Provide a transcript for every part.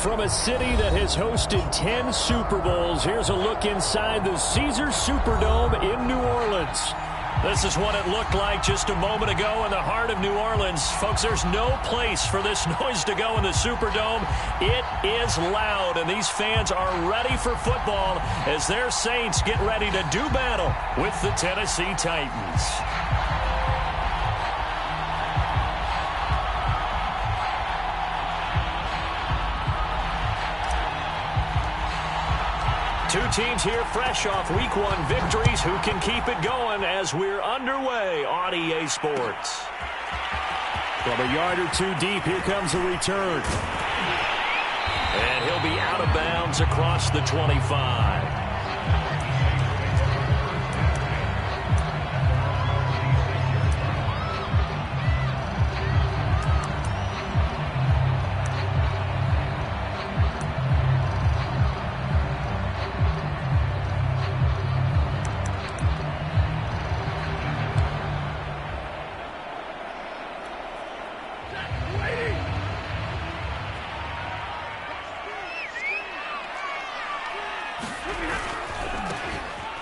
From a city that has hosted 10 Super Bowls, here's a look inside the Caesars Superdome in New Orleans. This is what it looked like just a moment ago in the heart of New Orleans. Folks, there's no place for this noise to go in the Superdome. It is loud, and these fans are ready for football as their Saints get ready to do battle with the Tennessee Titans. Two teams here fresh off Week 1 victories who can keep it going as we're underway on EA Sports. From a yard or two deep, here comes a return. And he'll be out of bounds across the 25.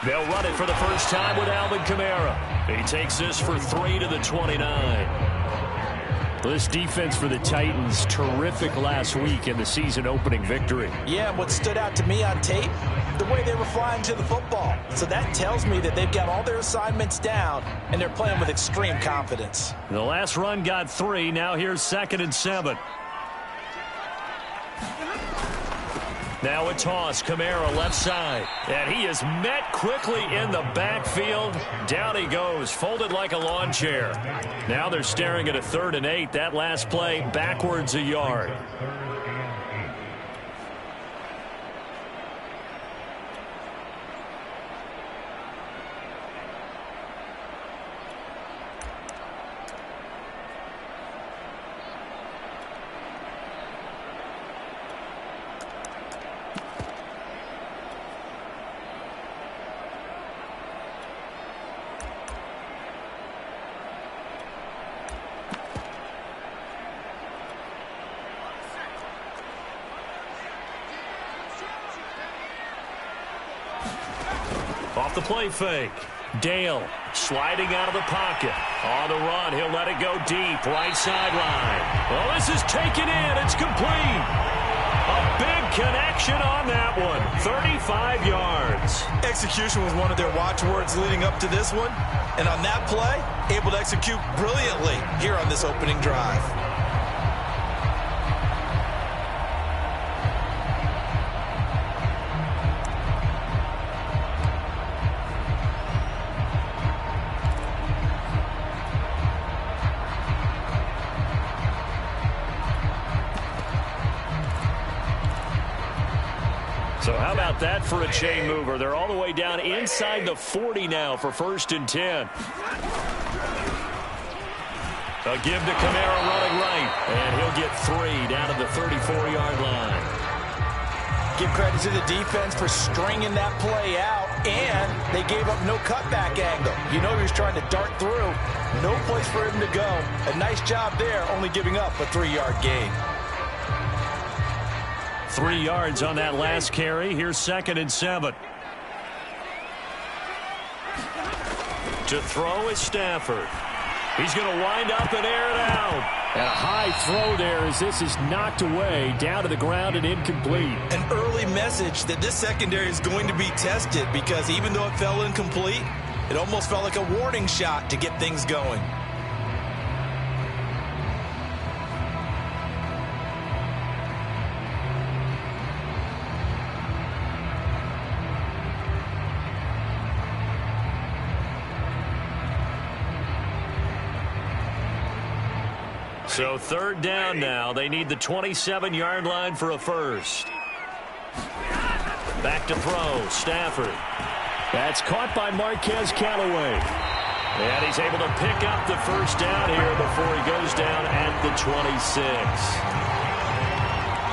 They'll run it for the first time with Alvin Kamara. He takes this for 3 to the 29. This defense for the Titans, terrific last week in the season-opening victory. Yeah, and what stood out to me on tape, the way they were flying to the football. So that tells me that they've got all their assignments down, and they're playing with extreme confidence. The last run got 3. Now here's 2nd and 7. Now a toss, Kamara left side. And he is met quickly in the backfield. Down he goes, folded like a lawn chair. Now they're staring at a 3rd and 8. That last play, backwards a yard. Off the play fake. Dale sliding out of the pocket. On the run, he'll let it go deep. Right sideline. Well, this is taken in. It's complete. A big connection on that one. 35 yards. Execution was one of their watchwords leading up to this one. And on that play, able to execute brilliantly here on this opening drive. So how about that for a chain mover? They're all the way down inside the 40 now for 1st and 10. A give to Kamara running right. And he'll get 3 down to the 34-yard line. Give credit to the defense for stringing that play out. And they gave up no cutback angle. You know he was trying to dart through. No place for him to go. A nice job there, only giving up a 3-yard gain. 3 yards on that last carry. Here's 2nd and 7. To throw is Stafford. He's going to wind up and air it out. And a high throw there as this is knocked away, down to the ground and incomplete. An early message that this secondary is going to be tested because even though it fell incomplete, it almost felt like a warning shot to get things going. So 3rd down now. They need the 27-yard line for a first. Back to throw. Stafford. That's caught by Marquez Callaway. And he's able to pick up the first down here before he goes down at the 26.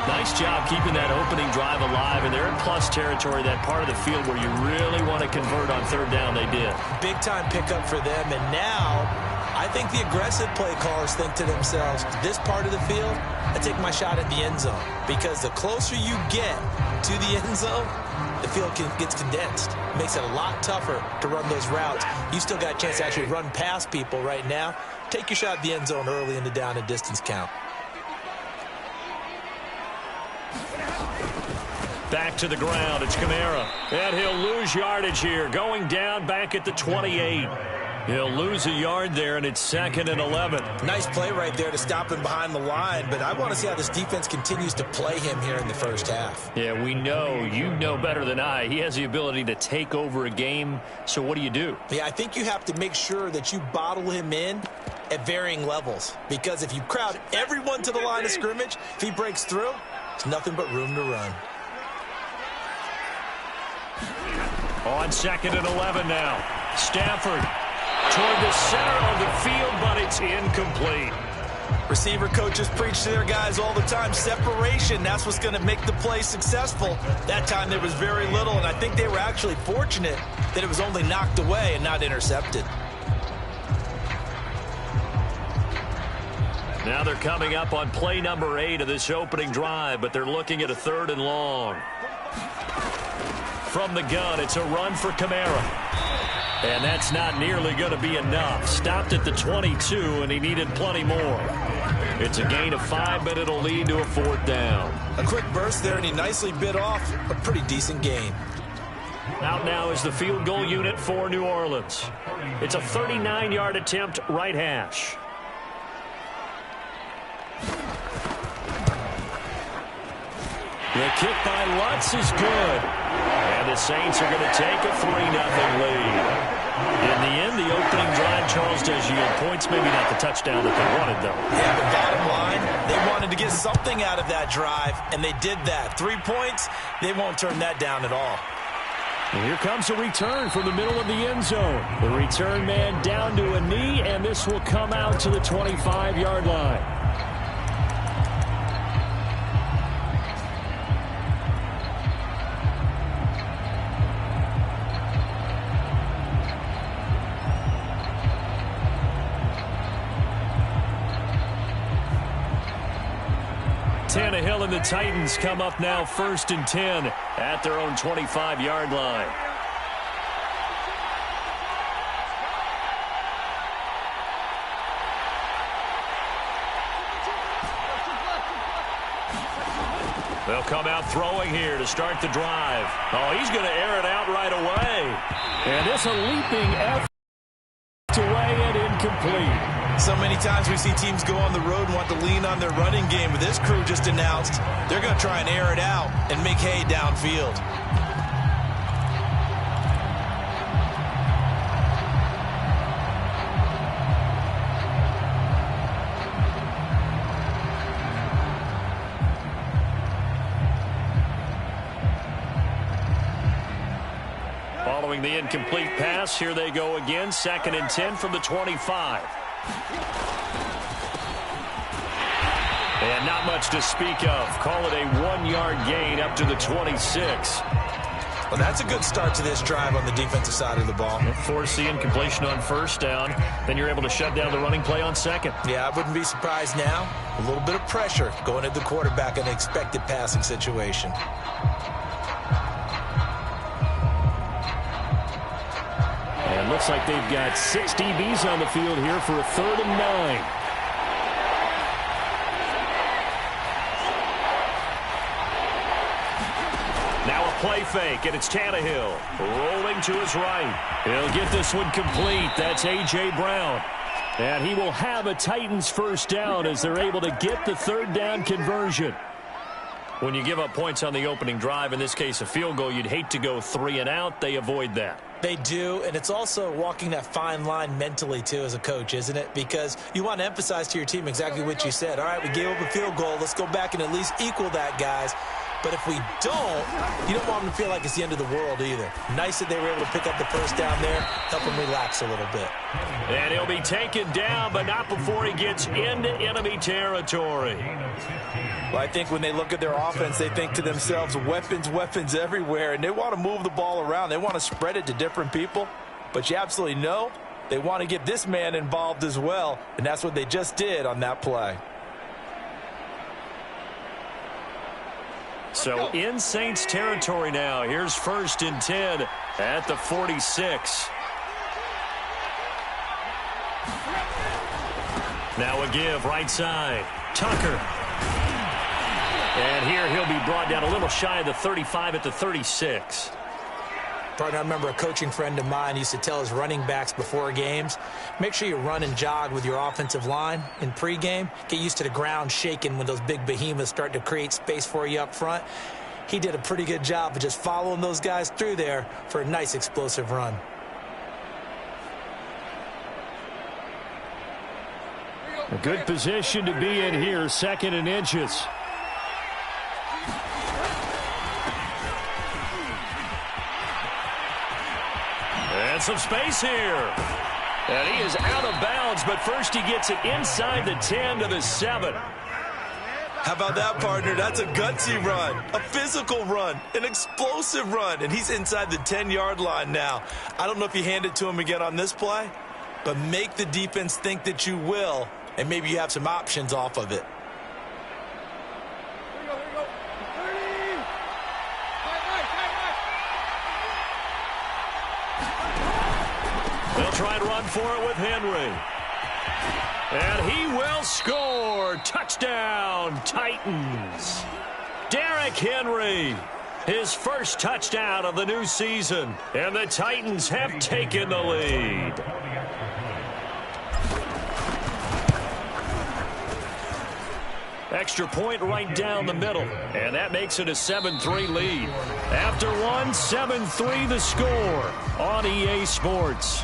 Nice job keeping that opening drive alive, and they're in plus territory, that part of the field where you really want to convert on 3rd down. They did. Big-time pickup for them, and now I think the aggressive play callers think to themselves, this part of the field, I take my shot at the end zone. Because the closer you get to the end zone, the field gets condensed. It makes it a lot tougher to run those routes. You still got a chance to actually run past people right now. Take your shot at the end zone early in the down and distance count. Back to the ground, it's Kamara. And he'll lose yardage here, going down back at the 28. He'll lose a yard there, and it's 2nd and 11. Nice play right there to stop him behind the line, but I want to see how this defense continues to play him here in the first half. Yeah, we know, you know better than I, he has the ability to take over a game, so what do? Yeah, I think you have to make sure that you bottle him in at varying levels, because if you crowd everyone to the line of scrimmage, if he breaks through, there's nothing but room to run. On 2nd and 11 now. Stafford toward the center of the field, but it's incomplete. Receiver coaches preach to their guys all the time. Separation, that's what's going to make the play successful. That time there was very little, and I think they were actually fortunate that it was only knocked away and not intercepted. Now they're coming up on play number 8 of this opening drive, but they're looking at a 3rd and long. From the gun, it's a run for Kamara. And that's not nearly going to be enough. Stopped at the 22, and he needed plenty more. It's a gain of 5, but it'll lead to a 4th down. A quick burst there, and he nicely bit off a pretty decent gain. Out now is the field goal unit for New Orleans. It's a 39-yard attempt, right hash. The kick by Lutz is good. And the Saints are going to take a 3-0 lead. In the end, the opening drive, Charles, does yield points. Maybe not the touchdown that they wanted, though. Yeah, but bottom line, they wanted to get something out of that drive, and they did that. 3 points, they won't turn that down at all. And here comes a return from the middle of the end zone. The return man down to a knee, and this will come out to the 25-yard line. Tannehill and the Titans come up now 1st and 10 at their own 25-yard line. They'll come out throwing here to start the drive. Oh, he's going to air it out right away. And it's a leaping effort away and incomplete. So many times we see teams go on the road and want to lean on their running game, but this crew just announced they're going to try and air it out and make hay downfield. Following the incomplete pass, here they go again, 2nd and 10 from the 25. And not much to speak of. Call it a 1-yard gain up to the 26. Well, that's a good start to this drive on the defensive side of the ball. Force the incompletion on 1st down. Then you're able to shut down the running play on 2nd. Yeah, I wouldn't be surprised now. A little bit of pressure going at the quarterback in an expected passing situation. And looks like they've got 6 DBs on the field here for a 3rd and 9. Now a play fake, and it's Tannehill rolling to his right. He'll get this one complete. That's A.J. Brown. And he will have a Titans 1st down as they're able to get the 3rd down conversion. When you give up points on the opening drive, in this case a field goal, you'd hate to go 3 and out. They avoid that. They do, and it's also walking that fine line mentally, too, as a coach, isn't it? Because you want to emphasize to your team exactly what you said. All right, we gave up a field goal. Let's go back and at least equal that, guys. But if we don't, you don't want them to feel like it's the end of the world either. Nice that they were able to pick up the 1st down there, help them relax a little bit. And he'll be taken down, but not before he gets into enemy territory. Well, I think when they look at their offense, they think to themselves, weapons, weapons everywhere, and they want to move the ball around. They want to spread it to different people. But you absolutely know they want to get this man involved as well, and that's what they just did on that play. So in Saints territory now. Here's 1st and 10 at the 46. Now a give right side. Tucker. And here he'll be brought down a little shy of the 35 at the 36. Partner, I remember a coaching friend of mine used to tell his running backs before games, make sure you run and jog with your offensive line in pregame. Get used to the ground shaking when those big behemoths start to create space for you up front. He did a pretty good job of just following those guys through there for a nice explosive run. A good position to be in here, 2nd and inches. And some space here. And he is out of bounds, but first he gets it inside the 10 to the 7. How about that, partner? That's a gutsy run, a physical run, an explosive run, and he's inside the 10-yard line now. I don't know if you hand it to him again on this play, but make the defense think that you will, and maybe you have some options off of it. They'll try and run for it with Henry. And he will score. Touchdown, Titans. Derrick Henry, his first touchdown of the new season. And the Titans have taken the lead. Extra point right down the middle. And that makes it a 7-3 lead. After one, 7-3 the score on EA Sports.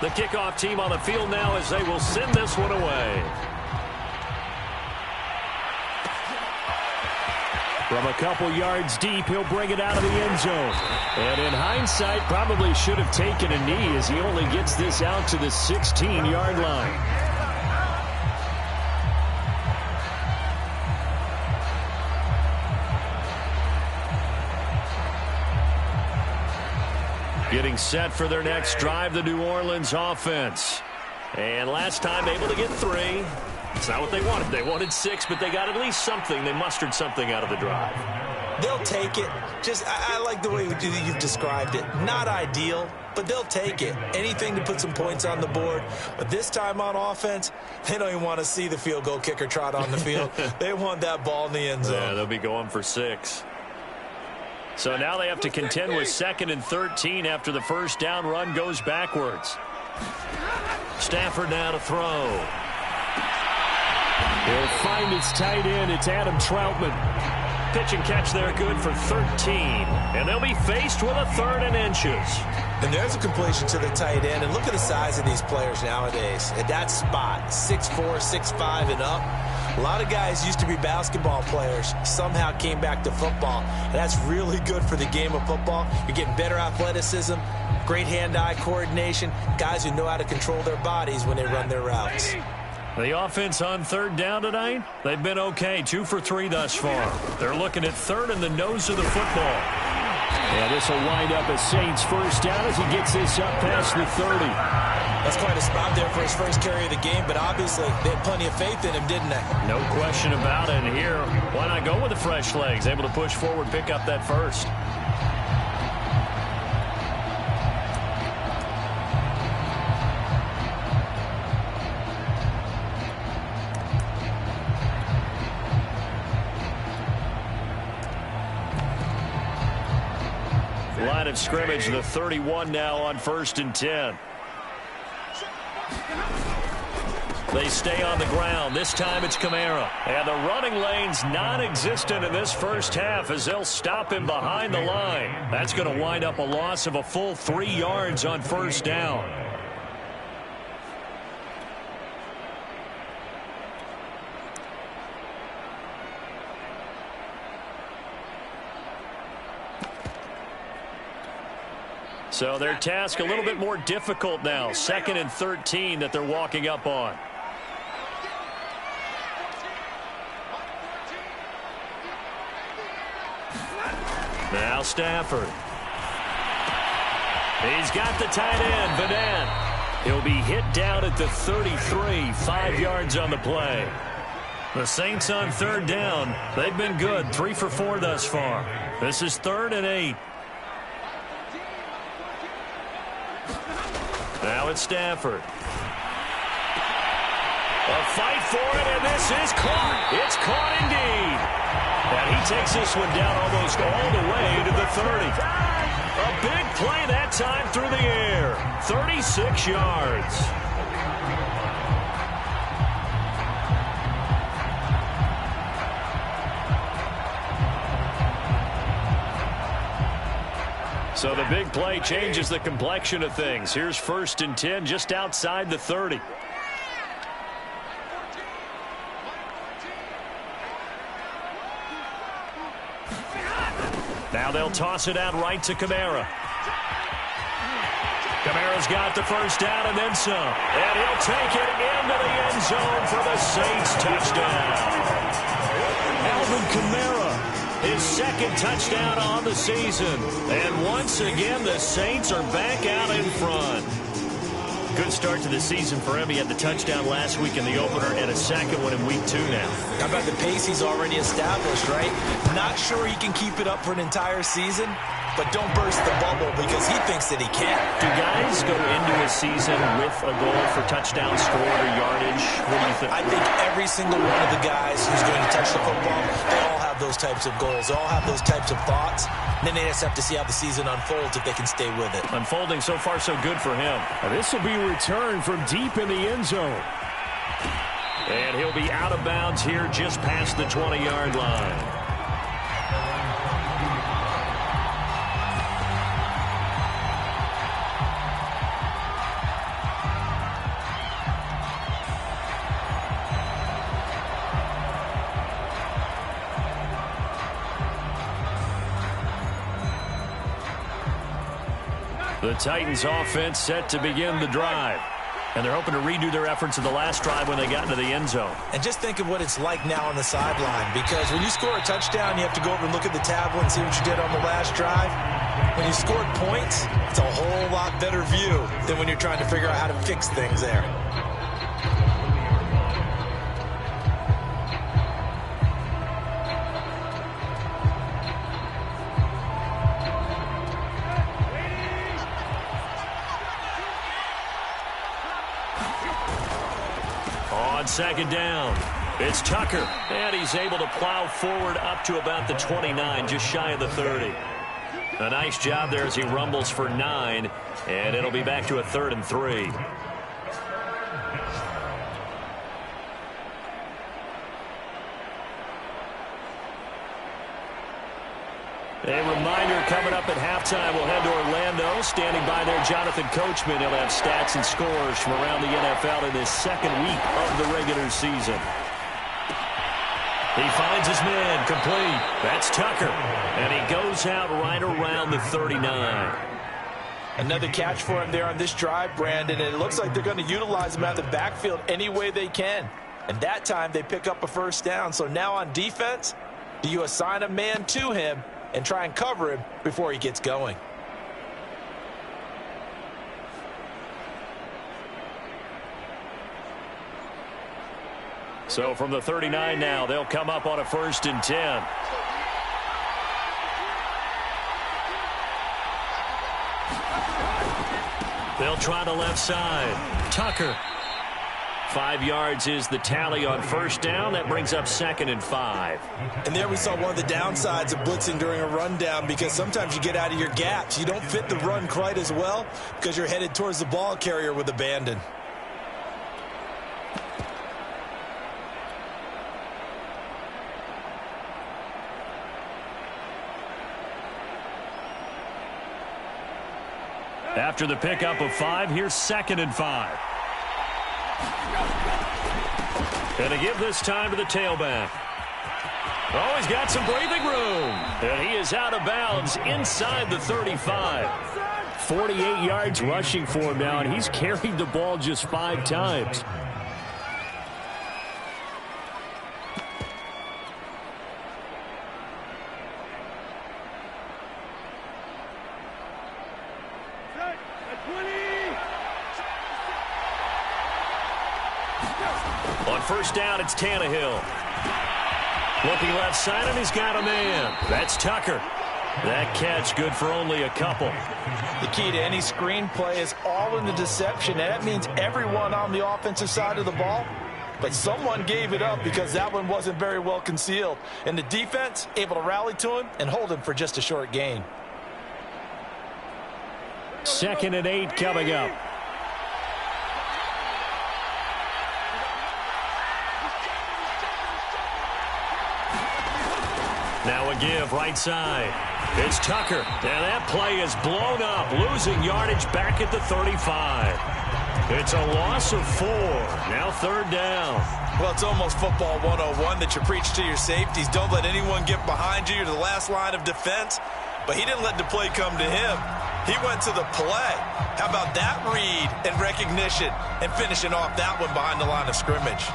The kickoff team on the field now as they will send this one away. From a couple yards deep, he'll bring it out of the end zone. And in hindsight, probably should have taken a knee as he only gets this out to the 16-yard line. Getting set for their next drive, the New Orleans offense. And last time able to get 3. It's not what they wanted. They wanted 6, but they got at least something. They mustered something out of the drive. They'll take it. I like the way you've described it. Not ideal, but they'll take it. Anything to put some points on the board. But this time on offense, they don't even want to see the field goal kicker trot on the field. They want that ball in the end zone. Yeah, they'll be going for 6. So now they have to contend with 2nd and 13 after the first down run goes backwards. Stafford now to throw. He'll find his tight end. It's Adam Troutman. Pitch and catch there good for 13. And they'll be faced with a 3rd and inches. And there's a completion to the tight end. And look at the size of these players nowadays. At that spot, 6'4", 6'5", and up. A lot of guys used to be basketball players, somehow came back to football. And that's really good for the game of football. You're getting better athleticism, great hand-eye coordination, guys who know how to control their bodies when they run their routes. The offense on 3rd down tonight, they've been okay, 2 for 3 thus far. They're looking at 3rd in the nose of the football. And this will wind up a Saints first down as he gets this up past the 30. That's quite a spot there for his first carry of the game, but obviously they had plenty of faith in him, didn't they? No question about it. And here, why not go with the fresh legs? Able to push forward, pick up that first. Line of scrimmage, the 31 now on 1st and 10. They stay on the ground. This time it's Kamara. And the running lane's non-existent in this first half as they'll stop him behind the line. That's going to wind up a loss of a full 3 yards on first down. So their task a little bit more difficult now. 2nd and 13 that they're walking up on. Now Stafford. He's got the tight end, Vanette. He'll be hit down at the 33, 5 yards on the play. The Saints on 3rd down. They've been good, 3 for 4 thus far. This is 3rd and 8. Now it's Stafford. A fight for it, and this is caught. It's caught indeed. And he takes this one down almost all the way to the 30. A big play that time through the air. 36 yards. So the big play changes the complexion of things. Here's 1st and 10 just outside the 30. Now they'll toss it out right to Kamara. Kamara's got the first down and then some. And he'll take it into the end zone for the Saints touchdown. Alvin Kamara, his 2nd touchdown on the season. And once again, the Saints are back out in front. Good start to the season for him. He had the touchdown last week in the opener and a 2nd one in week 2 now. How about the pace he's already established, right? Not sure he can keep it up for an entire season, but don't burst the bubble because he thinks that he can. Do guys go into a season with a goal for touchdown scored or yardage? What do you think? I think every single one of the guys who's going to touch the football, they all have those types of goals. They all have those types of thoughts. And then they just have to see how the season unfolds if they can stay with it. Unfolding so far so good for him. This will be returned from deep in the end zone. And he'll be out of bounds here just past the 20-yard line. The Titans offense set to begin the drive. And they're hoping to redo their efforts in the last drive when they got into the end zone. And just think of what it's like now on the sideline. Because when you score a touchdown, you have to go over and look at the tablet and see what you did on the last drive. When you scored points, it's a whole lot better view than when you're trying to figure out how to fix things there. On 2nd down, it's Tucker, and he's able to plow forward up to about the 29, just shy of the 30. A nice job there as he rumbles for 9, and it'll be back to a 3rd and 3. A reminder coming up at halftime, we'll head to Orlando. Standing by there, Jonathan Coachman. He'll have stats and scores from around the NFL in this 2nd week of the regular season. He finds his man, complete. That's Tucker. And he goes out right around the 39. Another catch for him there on this drive, Brandon, and it looks like they're going to utilize him out of the backfield any way they can. And that time they pick up a first down. So now on defense, do you assign a man to him and try and cover him before he gets going? So from the 39 now, they'll come up on a 1st and 10. They'll try the left side. Tucker. 5 yards is the tally on 1st down. That brings up 2nd and 5. And there we saw one of the downsides of blitzing during a rundown, because sometimes you get out of your gaps. You don't fit the run quite as well because you're headed towards the ball carrier with abandon. After the pickup of 5, here's 2nd and 5. And to give this time to the tailback. Oh, he's got some breathing room. And he is out of bounds inside the 35. 48 yards rushing for him now, and he's carried the ball just 5 times. On first down, it's Tannehill. Looking left side, and he's got a man. That's Tucker. That catch good for only a couple. The key to any screen play is all in the deception, and that means everyone on the offensive side of the ball. But someone gave it up because that one wasn't very well concealed. And the defense able to rally to him and hold him for just a short gain. 2nd and 8 coming up. Now a give right side. It's Tucker. And that play is blown up, losing yardage back at the 35. It's a loss of 4. Now 3rd down. Well, it's almost football 101 that you preach to your safeties. Don't let anyone get behind you. You're the last line of defense. But he didn't let the play come to him. He went to the play. How about that read and recognition and finishing off that one behind the line of scrimmage?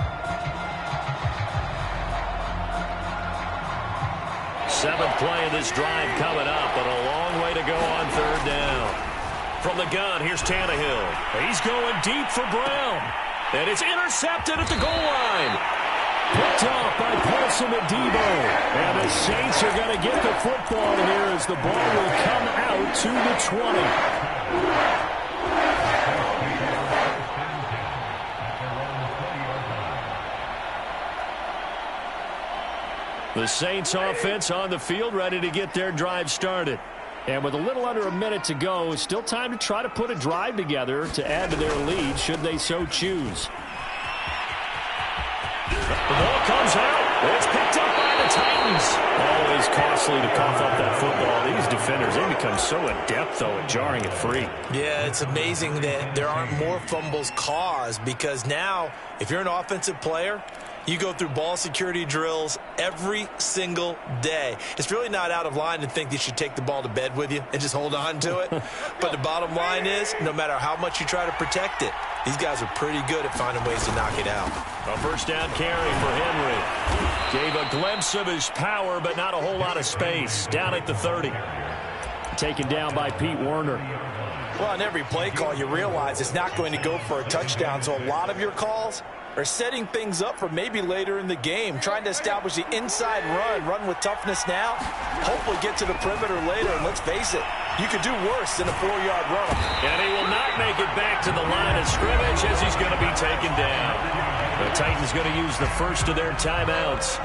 7th play of this drive coming up, but a long way to go on 3rd down. From the gun, here's Tannehill. He's going deep for Brown. And it's intercepted at the goal line. Picked off by Paulson Adebo. And the Saints are going to get the football here as the ball will come out to the 20. The Saints offense on the field, ready to get their drive started. And with a little under a minute to go, still time to try to put a drive together to add to their lead should they so choose. The ball comes out. It's picked up by the Titans. Always costly to cough up that football. These defenders, they become so adept, though, at jarring it free. Yeah, it's amazing that there aren't more fumbles caused because now, if you're an offensive player, you go through ball security drills every single day. It's really not out of line to think you should take the ball to bed with you and just hold on to it. But the bottom line is, no matter how much you try to protect it, these guys are pretty good at finding ways to knock it out. A first down carry for Henry. Gave a glimpse of his power, but not a whole lot of space. Down at the 30. Taken down by Pete Werner. Well, on every play call, you realize it's not going to go for a touchdown. So a lot of your calls are setting things up for maybe later in the game, trying to establish the inside run with toughness now, hopefully get to the perimeter later, and let's face it, you could do worse than a 4-yard run. And he will not make it back to the line of scrimmage as he's going to be taken down. The Titans going to use the first of their timeouts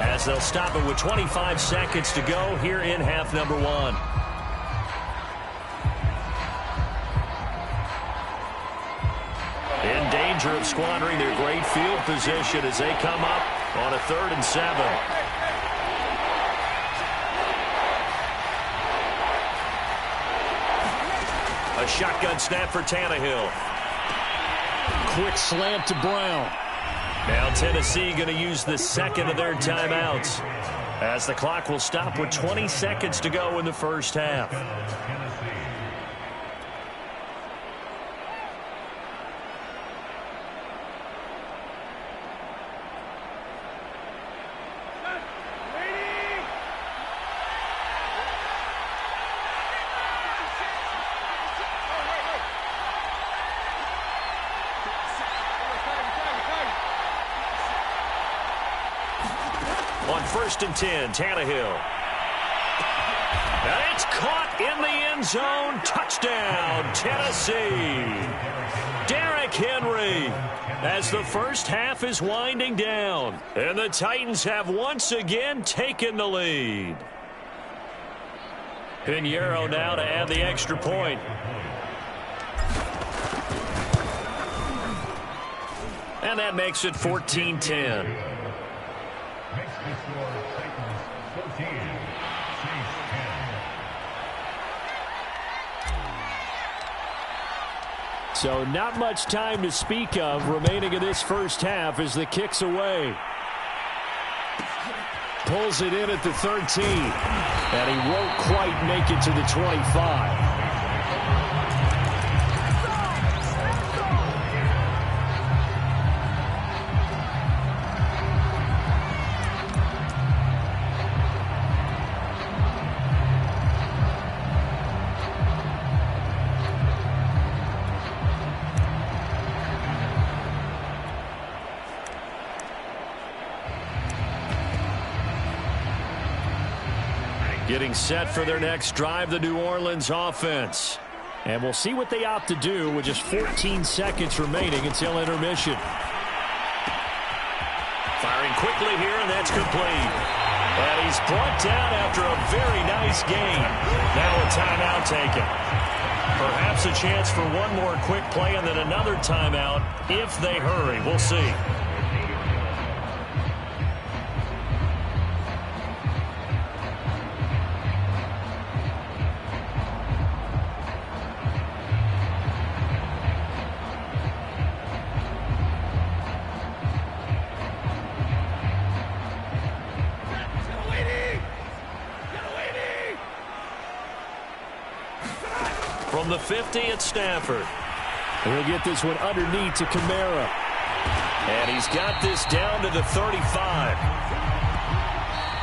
as they'll stop it with 25 seconds to go here in half number 1. In danger of squandering their great field position as they come up on a 3rd and 7. A shotgun snap for Tannehill. Quick slant to Brown. Now Tennessee going to use the second of their timeouts as the clock will stop with 20 seconds to go in the first half. On 1st and 10, Tannehill. And it's caught in the end zone. Touchdown, Tennessee. Derrick Henry as the first half is winding down. And the Titans have once again taken the lead. Pinheiro now to add the extra point. And that makes it 14-10. So not much time to speak of remaining in this first half as the kick's away. Pulls it in at the 13. And he won't quite make it to the 25. Getting set for their next drive, the New Orleans offense. And we'll see what they opt to do with just 14 seconds remaining until intermission. Firing quickly here, and that's complete. And he's brought down after a very nice gain. Now a timeout taken. Perhaps a chance for one more quick play and then another timeout if they hurry. We'll see. From the 50 at Stafford. He'll get this one underneath to Kamara. And he's got this down to the 35.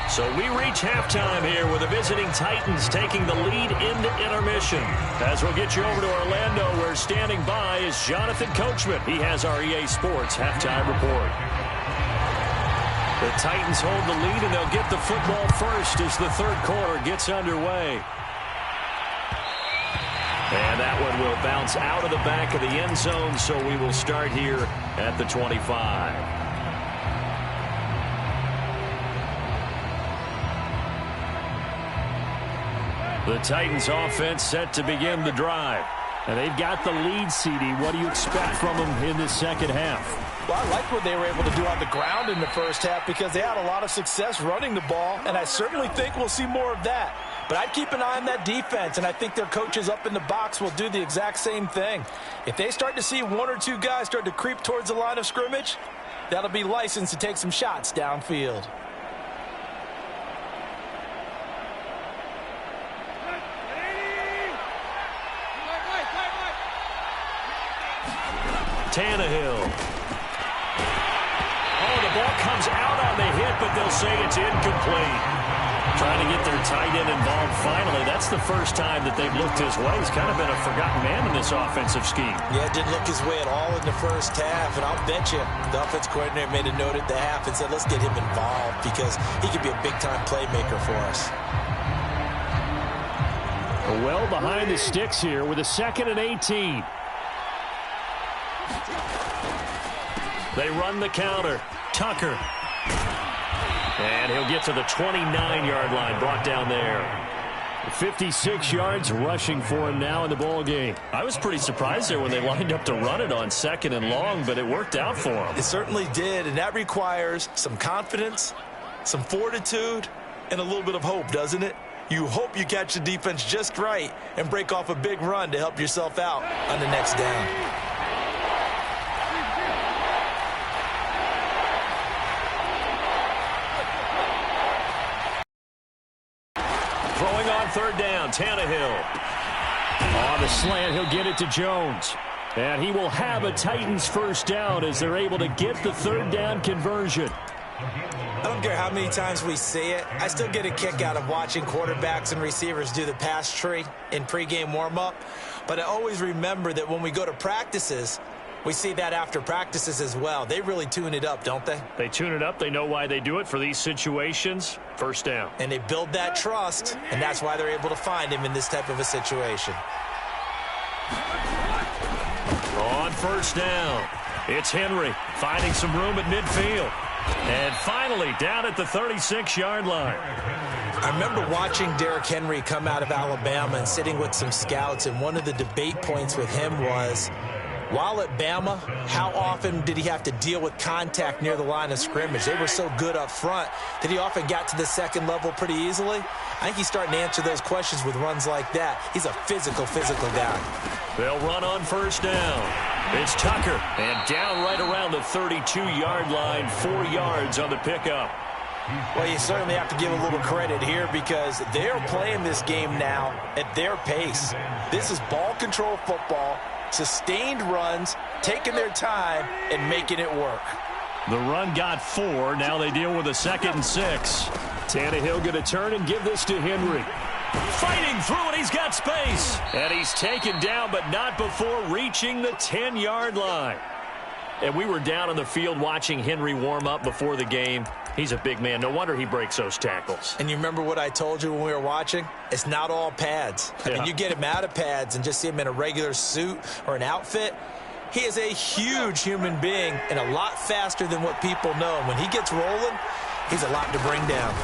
So we reach halftime here with the visiting Titans taking the lead into intermission. As we'll get you over to Orlando, where standing by is Jonathan Coachman. He has our EA Sports halftime report. The Titans hold the lead, and they'll get the football first as the third quarter gets underway. And that one will bounce out of the back of the end zone, so we will start here at the 25. The Titans offense set to begin the drive. And they've got the lead, CD. What do you expect from them in the second half? Well, I like what they were able to do on the ground in the first half because they had a lot of success running the ball, and I certainly think we'll see more of that. But I'd keep an eye on that defense, and I think their coaches up in the box will do the exact same thing. If they start to see one or two guys start to creep towards the line of scrimmage, that'll be licensed to take some shots downfield. Tannehill. Oh, the ball comes out on the hit, but they'll say it's incomplete. Trying to get their tight end involved finally. That's the first time that they've looked his way. He's kind of been a forgotten man in this offensive scheme. Yeah, didn't look his way at all in the first half, and I'll bet you the offense coordinator made a note at the half and said, let's get him involved because he could be a big-time playmaker for us. Well behind the sticks here with a 2nd and 18. They run the counter. Tucker. And he'll get to the 29-yard line, brought down there. 56 yards rushing for him now in the ball game. I was pretty surprised there when they lined up to run it on 2nd and long, but it worked out for him. It certainly did, and that requires some confidence, some fortitude, and a little bit of hope, doesn't it? You hope you catch the defense just right and break off a big run to help yourself out on the next down. Throwing on 3rd down, Tannehill. On the slant, he'll get it to Jones. And he will have a Titans first down as they're able to get the 3rd down conversion. I don't care how many times we see it. I still get a kick out of watching quarterbacks and receivers do the pass tree in pregame warm-up. But I always remember that when we go to practices, we see that after practices as well. They really tune it up, don't they? They tune it up. They know why they do it for these situations. First down. And they build that trust, and that's why they're able to find him in this type of a situation. On 1st down, it's Henry finding some room at midfield. And finally, down at the 36-yard line. I remember watching Derrick Henry come out of Alabama and sitting with some scouts, and one of the debate points with him was, While at Bama, how often did he have to deal with contact near the line of scrimmage? They were so good up front that he often got to the second level pretty easily. I think he's starting to answer those questions with runs like that. He's a physical guy. They'll run on first down. It's Tucker, and down right around the 32-yard line, 4 yards on the pickup. Well, you certainly have to give a little credit here because they're playing this game now at their pace. This is ball control football, sustained runs, taking their time, and making it work. The run got 4. Now they deal with a 2nd and 6. Tannehill going to turn and give this to Henry. Fighting through, and he's got space. And he's taken down, but not before reaching the 10-yard line. And we were down on the field watching Henry warm up before the game. He's a big man. No wonder he breaks those tackles. And you remember what I told you when we were watching? It's not all pads. I mean, you get him out of pads and just see him in a regular suit or an outfit. He is a huge human being and a lot faster than what people know. And when he gets rolling, he's a lot to bring down.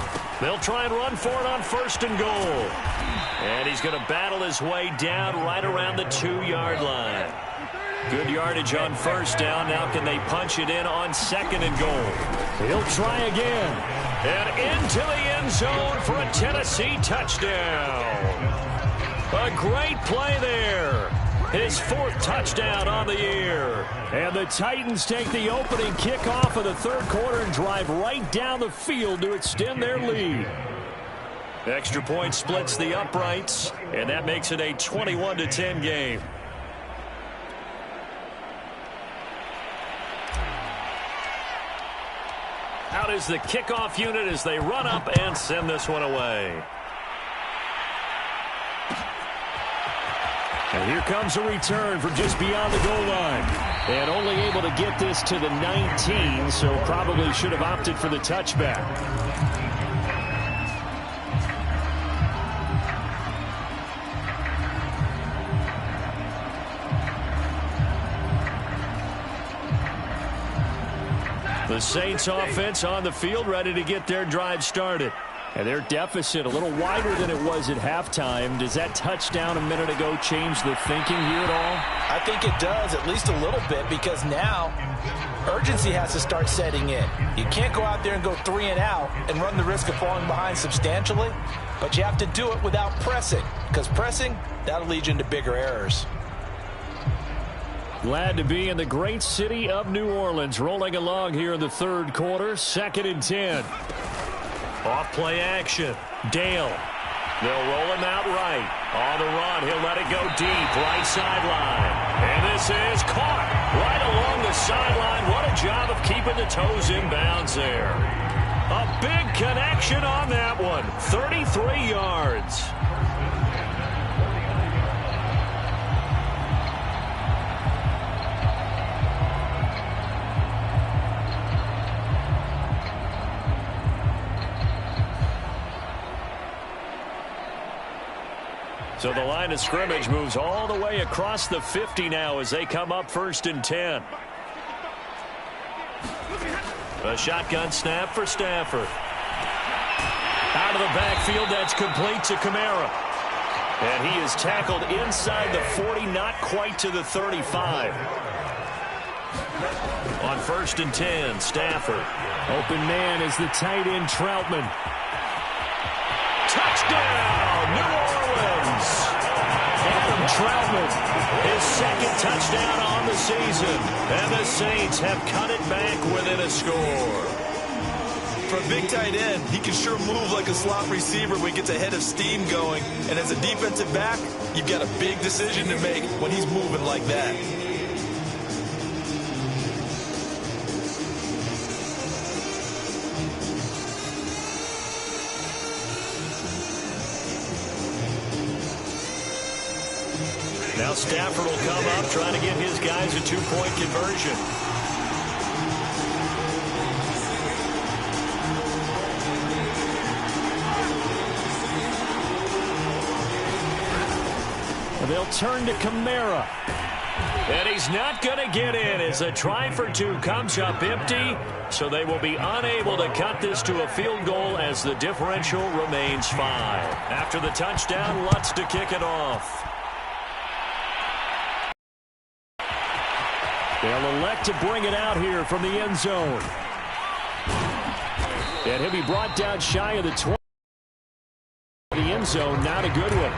They'll try and run for it on 1st and goal. And he's going to battle his way down right around the 2-yard line. Good yardage on 1st down. Now can they punch it in on 2nd and goal? He'll try again. And into the end zone for a Tennessee touchdown. A great play there. His 4th touchdown on the year. And the Titans take the opening kickoff of the 3rd quarter and drive right down the field to extend their lead. Extra point splits the uprights, and that makes it a 21-10 game. Out is the kickoff unit as they run up and send this one away. And here comes a return from just beyond the goal line. And only able to get this to the 19, so probably should have opted for the touchback. The Saints offense on the field, ready to get their drive started. And their deficit a little wider than it was at halftime. Does that touchdown a minute ago change the thinking here at all? I think it does, at least a little bit, because now urgency has to start setting in. You can't go out there and go 3 and out and run the risk of falling behind substantially, but you have to do it without pressing, because pressing, that'll lead you into bigger errors. Glad to be in the great city of New Orleans, rolling along here in the 3rd quarter, 2nd and 10. Off play action. Dale. They'll roll him out right. On the run, he'll let it go deep, right sideline. And this is caught right along the sideline. What a job of keeping the toes in bounds there. A big connection on that one. 33 yards. So the line of scrimmage moves all the way across the 50 now as they come up 1st and 10. A shotgun snap for Stafford. Out of the backfield, that's complete to Kamara. And he is tackled inside the 40, not quite to the 35. On 1st and 10, Stafford. Open man is the tight end Troutman. Touchdown, New Orleans. Adam Troutman, his 2nd touchdown on the season. And the Saints have cut it back within a score. For a big tight end, he can sure move like a slot receiver when he gets a head of steam going. And as a defensive back, you've got a big decision to make when he's moving like that. Now Stafford will come up trying to get his guys a 2-point conversion. They'll turn to Kamara. And he's not going to get in as a try for 2 comes up empty. So they will be unable to cut this to a field goal as the differential remains 5. After the touchdown, Lutz to kick it off. They'll elect to bring it out here from the end zone. And he'll be brought down shy of the 20. The end zone, not a good one.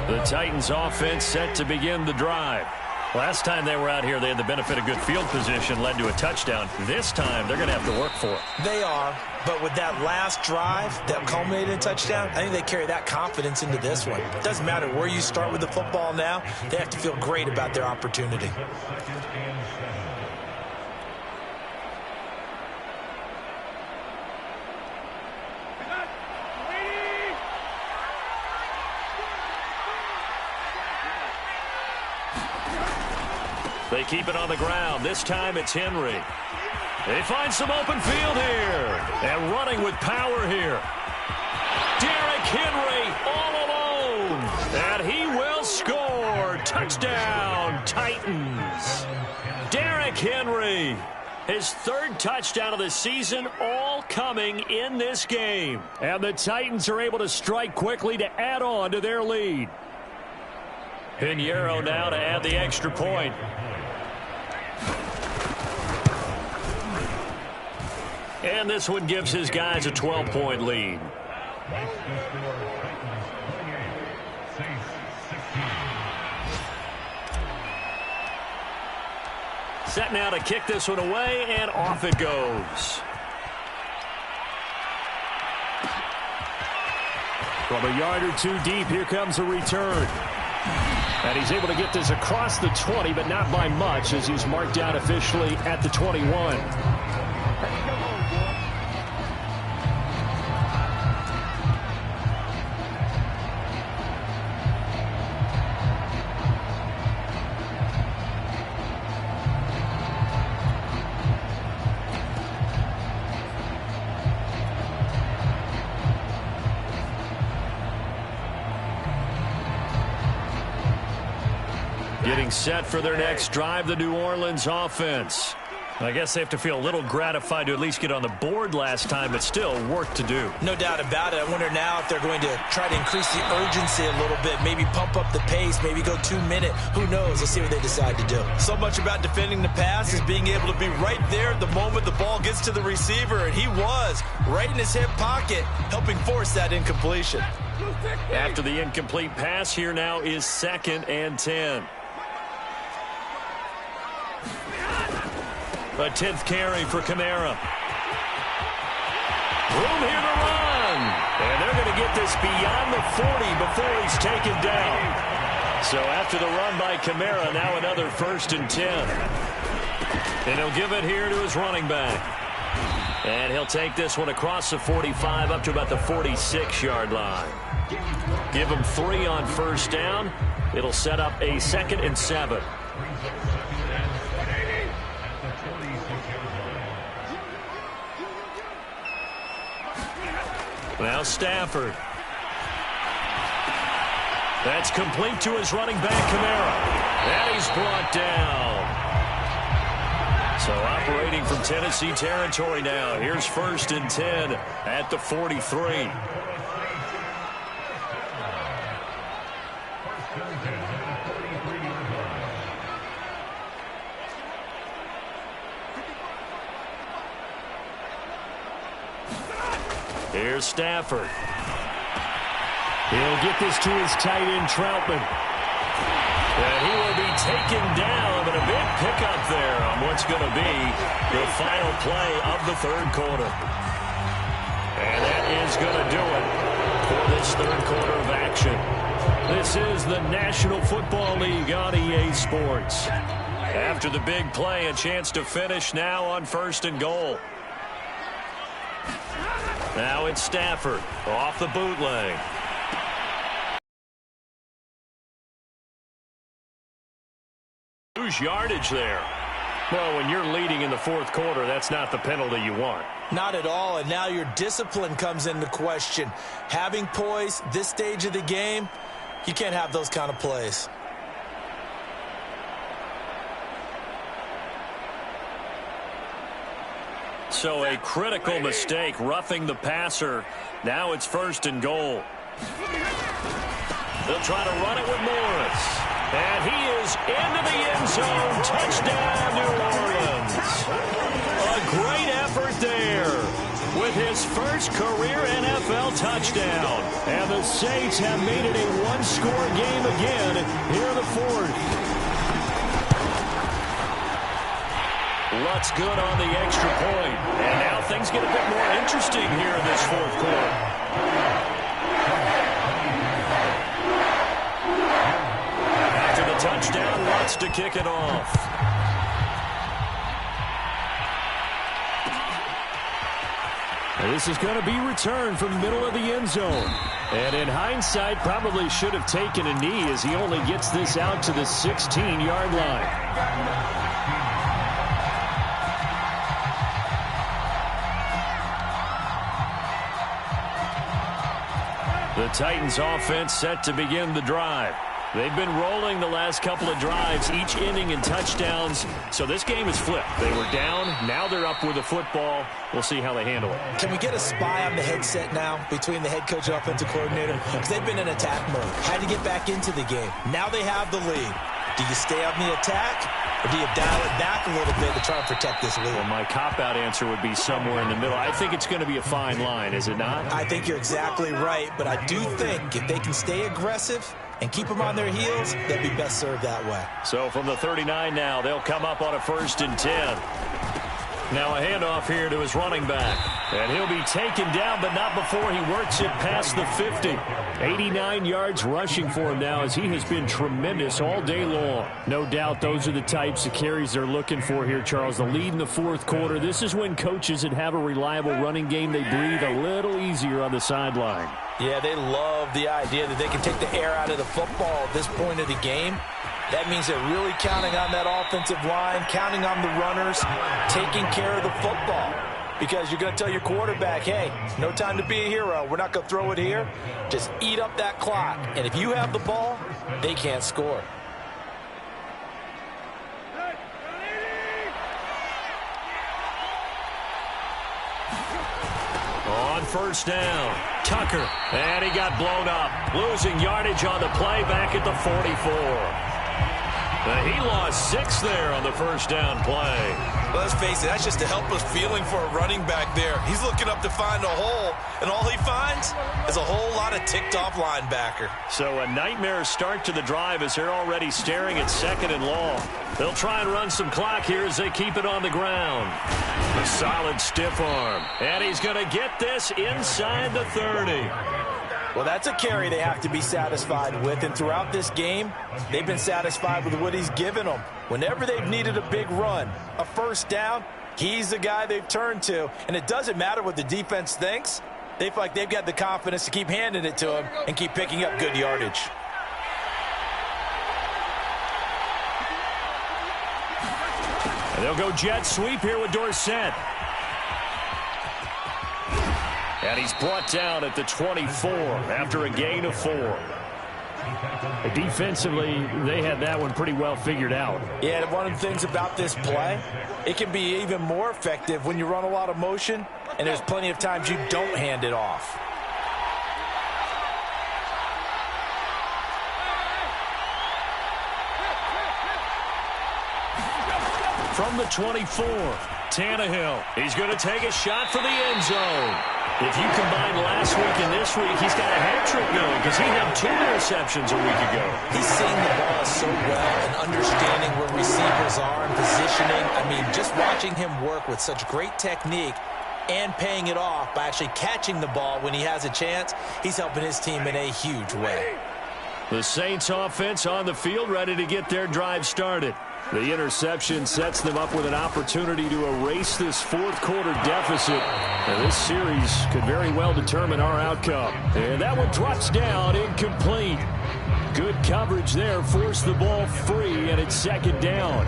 The Titans offense set to begin the drive. Last time they were out here, they had the benefit of good field position, led to a touchdown. This time, they're going to have to work for it. They are, but with that last drive that culminated in a touchdown, I think they carry that confidence into this one. It doesn't matter where you start with the football now. They have to feel great about their opportunity. They keep it on the ground. This time it's Henry. They find some open field here. And running with power here. Derrick Henry all alone. And he will score. Touchdown, Titans. Derrick Henry. His third touchdown of the season, all coming in this game. And the Titans are able to strike quickly to add on to their lead. Pinheiro now to add the extra point. And this one gives his guys a 12-point lead. Set now to kick this one away, and off it goes. From a yard or two deep, here comes a return. And he's able to get this across the 20, but not by much, as he's marked down officially at the 21. Getting set for their next drive, the New Orleans offense. I guess they have to feel a little gratified to at least get on the board last time, but still work to do. No doubt about it. I wonder now if they're going to try to increase the urgency a little bit, maybe pump up the pace, maybe go 2 minute. Who knows? Let's see what they decide to do. So much about defending the pass is being able to be right there at the moment the ball gets to the receiver, and he was right in his hip pocket, helping force that incompletion. After the incomplete pass, here now is 2nd and 10. A 10th carry for Kamara. Room here to run. And they're going to get this beyond the 40 before he's taken down. So after the run by Kamara, now another 1st and 10. And he'll give it here to his running back. And he'll take this one across the 45 up to about the 46-yard line. Give him 3 on 1st down. It'll set up a 2nd and 7. Now Stafford. That's complete to his running back, Kamara. And he's brought down. So operating from Tennessee territory now. Here's 1st and 10 at the 43. Here's Stafford. He'll get this to his tight end, Troutman. And he will be taken down, but a big pickup there on what's going to be the final play of the 3rd quarter. And that is going to do it for this 3rd quarter of action. This is the National Football League on EA Sports. After the big play, a chance to finish now on 1st and goal. Now it's Stafford off the bootleg. Huge yardage there. Well, when you're leading in the 4th quarter, that's not the penalty you want. Not at all, and now your discipline comes into question. Having poise this stage of the game, you can't have those kind of plays. So a critical mistake, roughing the passer. Now it's 1st and goal. They'll try to run it with Morris. And he is into the end zone. Touchdown, New Orleans. A great effort there with his first career NFL touchdown. And the Saints have made it a one-score game again here in the 4th. Lutz good on the extra point. And now things get a bit more interesting here in this 4th quarter. After the touchdown, Lutz to kick it off. And this is going to be returned from the middle of the end zone. And in hindsight, probably should have taken a knee as he only gets this out to the 16-yard line. The Titans offense set to begin the drive. They've been rolling the last couple of drives, each ending in touchdowns. So this game is flipped. They were down. Now they're up with the football. We'll see how they handle it. Can we get a spy on the headset now between the head coach and offensive coordinator? Because they've been in attack mode. Had to get back into the game. Now they have the lead. Do you stay on the attack, or do you dial it back a little bit to try and protect this lead? Well, my cop-out answer would be somewhere in the middle. I think it's going to be a fine line, is it not? I think you're exactly right, but I do think if they can stay aggressive and keep them on their heels, they'll be best served that way. So from the 39 now, they'll come up on a 1st and 10. Now a handoff here to his running back. And he'll be taken down, but not before he works it past the 50. 89 yards rushing for him now as he has been tremendous all day long. No doubt those are the types of carries they're looking for here, Charles. The lead in the 4th quarter. This is when coaches that have a reliable running game, they breathe a little easier on the sideline. Yeah, they love the idea that they can take the air out of the football at this point of the game. That means they're really counting on that offensive line, counting on the runners, taking care of the football. Because you're going to tell your quarterback, hey, no time to be a hero. We're not going to throw it here. Just eat up that clock. And if you have the ball, they can't score. On 1st down, Tucker. And he got blown up. Losing yardage on the play back at the 44. He lost 6 there on the 1st down play. Well, let's face it, that's just a helpless feeling for a running back there. He's looking up to find a hole, and all he finds is a whole lot of ticked-off linebacker. So a nightmare start to the drive as they're already staring at 2nd and long. They'll try and run some clock here as they keep it on the ground. A solid stiff arm. And he's going to get this inside the 30. Well, that's a carry they have to be satisfied with, and throughout this game, they've been satisfied with what he's given them. Whenever they've needed a big run, a 1st down, he's the guy they've turned to, and it doesn't matter what the defense thinks. They feel like they've got the confidence to keep handing it to him and keep picking up good yardage. And they'll go jet sweep here with Dorsett. And he's brought down at the 24 after a gain of 4. Defensively, they had that one pretty well figured out. Yeah, one of the things about this play, it can be even more effective when you run a lot of motion, and there's plenty of times you don't hand it off. From the 24, Tannehill. He's going to take a shot for the end zone. If you combine last week and this week, he's got a hat trick going because he had 2 interceptions a week ago. He's seeing the ball so well and understanding where receivers are and positioning. I mean, just watching him work with such great technique and paying it off by actually catching the ball when he has a chance, he's helping his team in a huge way. The Saints offense on the field ready to get their drive started. The interception sets them up with an opportunity to erase this 4th quarter deficit. Now, this series could very well determine our outcome. And that one drops down incomplete. Good coverage there, forced the ball free, and it's 2nd down.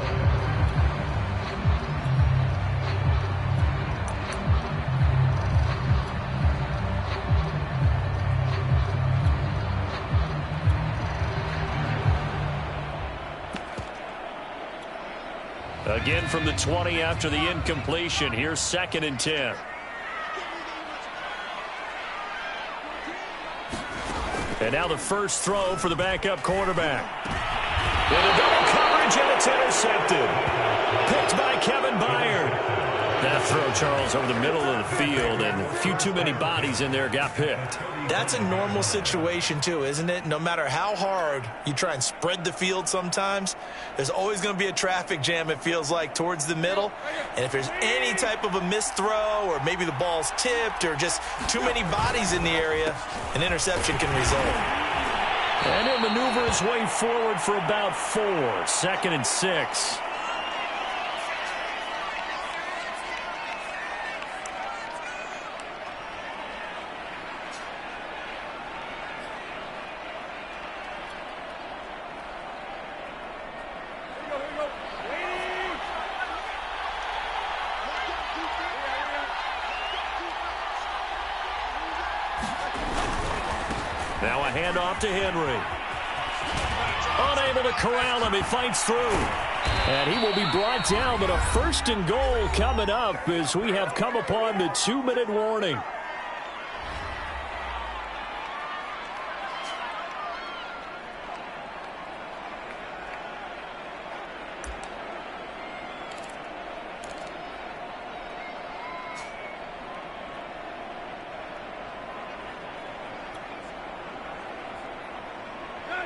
Again from the 20 after the incompletion. Here's 2nd and 10. And now the first throw for the backup quarterback. Into double coverage, and it's intercepted. Picked by Kevin Byard. That throw, Charles, over the middle of the field, and a few too many bodies in there got picked. That's a normal situation, too, isn't it? No matter how hard you try and spread the field sometimes, there's always going to be a traffic jam, it feels like, towards the middle. And if there's any type of a missed throw, or maybe the ball's tipped, or just too many bodies in the area, an interception can result. And he'll maneuver his way forward for about 4. 2nd and 6. Now a handoff to Henry. Unable to corral him. He fights through. And he will be brought down, but a 1st and goal coming up as we have come upon the 2-minute warning.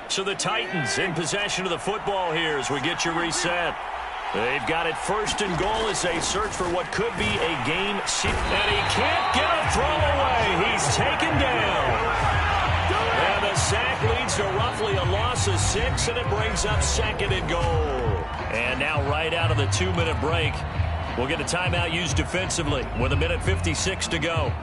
So the Titans in possession of the football here as we get you reset. They've got it 1st and goal as they search for what could be a game. And he can't get a throw away. He's taken down. And the sack leads to roughly a loss of 6, and it brings up 2nd and goal. And now right out of the 2-minute break, we'll get a timeout used defensively with 1:56 to go.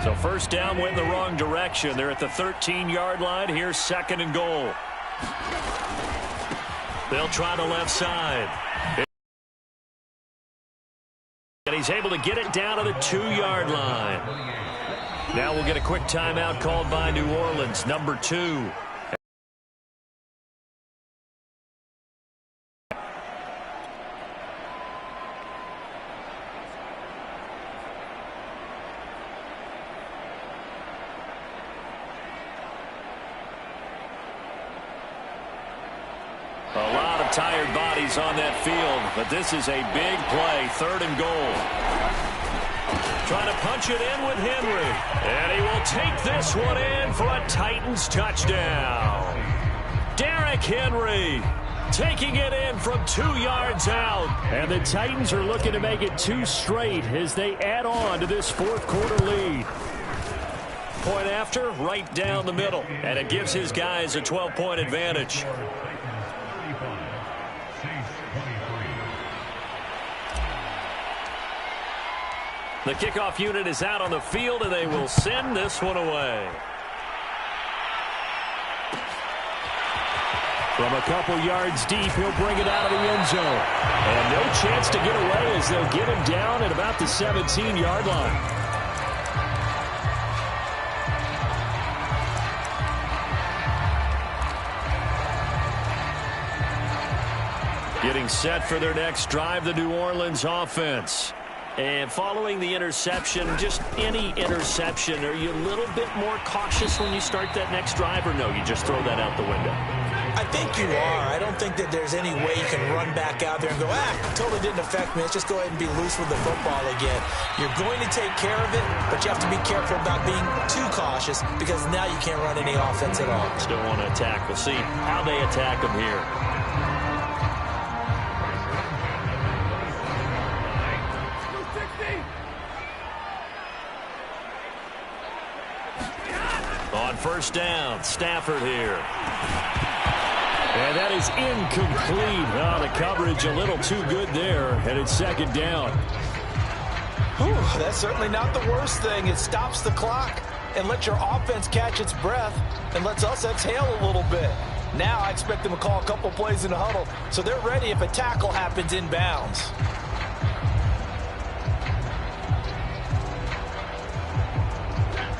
So 1st down went in the wrong direction. They're at the 13-yard line. Here's 2nd and goal. They'll try the left side. And he's able to get it down to the 2-yard line. Now we'll get a quick timeout called by New Orleans, number 2. Tired bodies on that field, but this is a big play. 3rd and goal. Trying to punch it in with Henry. And he will take this one in for a Titans touchdown. Derrick Henry taking it in from 2 yards out. And the Titans are looking to make it 2 straight as they add on to this 4th quarter lead. Point after, right down the middle. And it gives his guys a 12-point advantage. The kickoff unit is out on the field, and they will send this one away. From a couple yards deep, he'll bring it out of the end zone. And no chance to get away as they'll get him down at about the 17-yard line. Getting set for their next drive, the New Orleans offense. And following the interception, just any interception, are you a little bit more cautious when you start that next drive, or no, you just throw that out the window? I think you are. I don't think that there's any way you can run back out there and go, totally didn't affect me. Let's just go ahead and be loose with the football again. You're going to take care of it, but you have to be careful about being too cautious because now you can't run any offense at all. Still want to attack. We'll see how they attack them here. On 1st down, Stafford here. And that is incomplete. Oh, the coverage a little too good there, and it's 2nd down. Whew, that's certainly not the worst thing. It stops the clock and lets your offense catch its breath and lets us exhale a little bit. Now I expect them to call a couple plays in the huddle so they're ready if a tackle happens inbounds.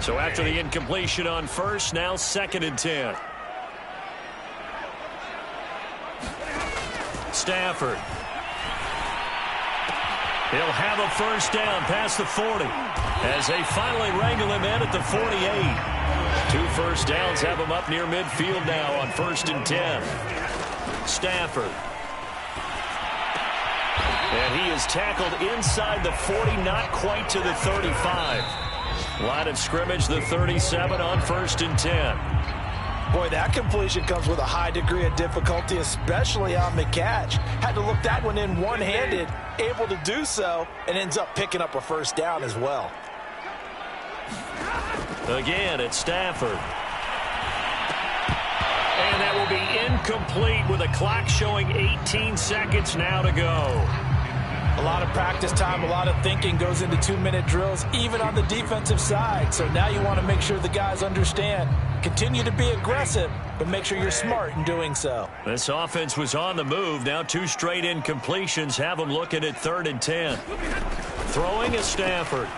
So after the incompletion on first, now 2nd and 10. Stafford. He'll have a first down past the 40 as they finally wrangle him in at the 48. 2 first downs have him up near midfield now on 1st and 10. Stafford. And he is tackled inside the 40, not quite to the 35. Line of scrimmage, the 37 on 1st and 10. Boy, that completion comes with a high degree of difficulty, especially on the catch. Had to look that one in one-handed, able to do so, and ends up picking up a first down as well. Again, it's Stafford. And that will be incomplete with a clock showing 18 seconds now to go. A lot of practice time, a lot of thinking goes into 2-minute drills, even on the defensive side. So now you want to make sure the guys understand. Continue to be aggressive, but make sure you're smart in doing so. This offense was on the move. Now 2 straight incompletions have them looking at 3rd and 10. Throwing is Stafford.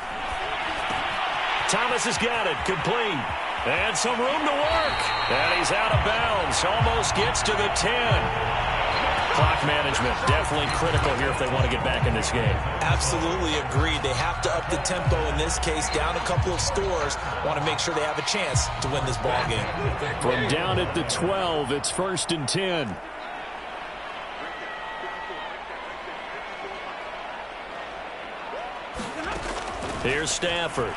Thomas has got it. Complete. And some room to work. And he's out of bounds. Almost gets to the 10. Clock management definitely critical here if they want to get back in this game. Absolutely agreed. They have to up the tempo in this case, down a couple of scores. Want to make sure they have a chance to win this ball game. From down at the 12, it's 1st and 10. Here's Stafford.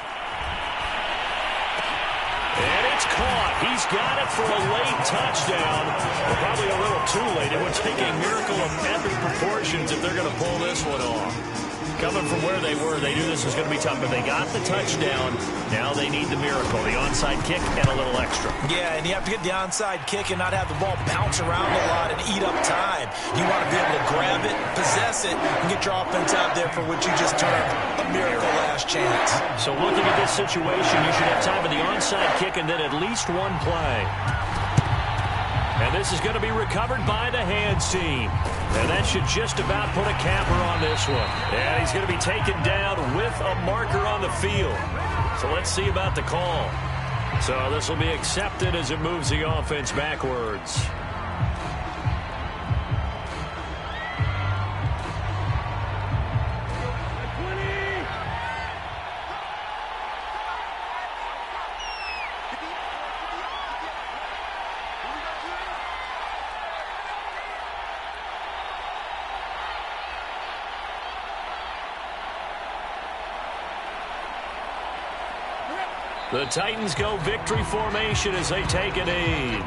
And it's caught. He's got it for a late touchdown. Well, probably a little too late. It would take a miracle of epic proportions if they're going to pull this one off. Coming from where they were, they knew this was going to be tough, but they got the touchdown. Now they need the miracle, the onside kick and a little extra. Yeah, and you have to get the onside kick and not have the ball bounce around a lot and eat up time. You want to be able to grab it, possess it, and get your offense out there for what you just termed a miracle last chance. So looking at this situation, you should have time for the onside kick and then at least one play. And this is going to be recovered by the hands team. And that should just about put a capper on this one. And he's going to be taken down with a marker on the field. So let's see about the call. So this will be accepted as it moves the offense backwards. The Titans go victory formation as they take a knee.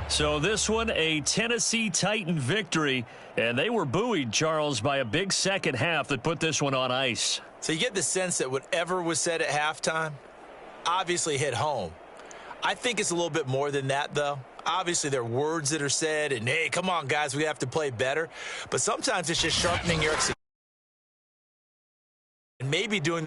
So this one, a Tennessee Titan victory, and they were buoyed, Charles, by a big second half that put this one on ice. So you get the sense that whatever was said at halftime obviously hit home. I think it's a little bit more than that, though. Obviously, there are words that are said, and, hey, come on, guys, we have to play better. But sometimes it's just sharpening your execution and maybe doing